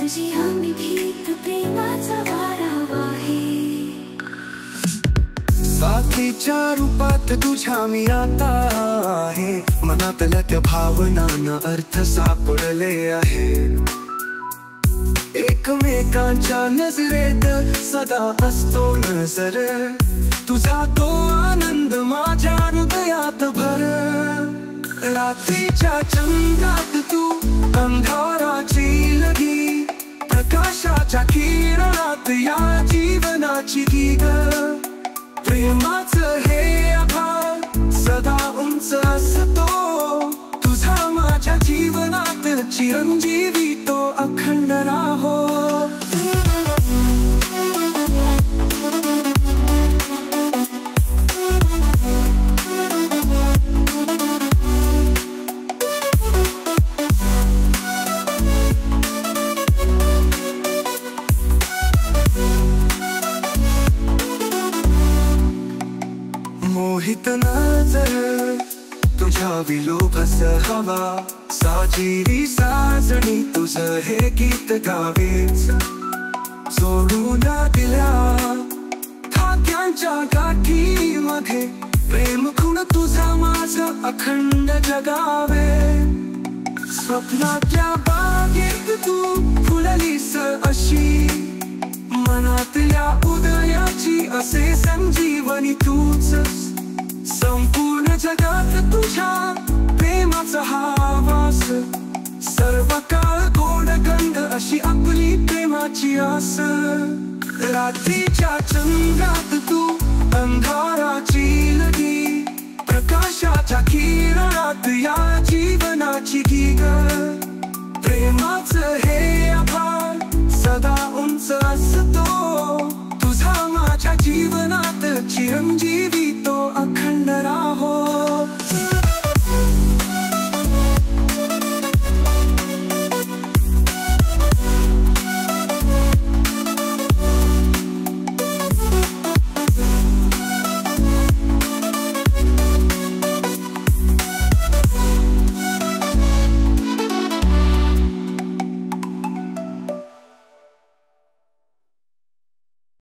तुझी हमी भीत प्रेमाचा वारा आहे. साथीच्या रूपात तुझ्या मी आता आहे. मनातल्या त्या भावनांना अर्थ सापडले आहे. एकमेकांच्या नजरेत सदा असतो नजर. तुझा तो आनंद माझ्या हृदयात भर. रात्रीच्या चंद्रात तू अंधाराची लगी. प्रकाशाच्या किरणात या जीवनाची गीत. प्रेमाचं हे आभाळ सदा उंच असतो. तुझा माझ्या जीवनात चिरंजीवी तो अखंड राहो. मोहित नजर तुझ्या विलोभस हवा. साजिरी साजणी तुझं हे गीत गावेच. जोडून दिल्या धाग्यांच्या गाठीमध्ये प्रेम खुण तुझा माझं अखंड जगावे. स्वप्नातल्या बागेत तू फुललीस अशी. मनातल्या उदयाची असे संजीवनी तूच. संपूर्ण जगात तुझ्या प्रेमाचा हा वास. सर्व काळ गोड गंध अशी आपली प्रेमाची आस. रात्रीच्या चंद्रात तू अंधाराची लगी. प्रकाशाच्या किरणात या जीवनाची गीत. प्रेमाचं हे आभाळ सदा उंच असतो. तुझा माझ्या जीवनात चिरंजीव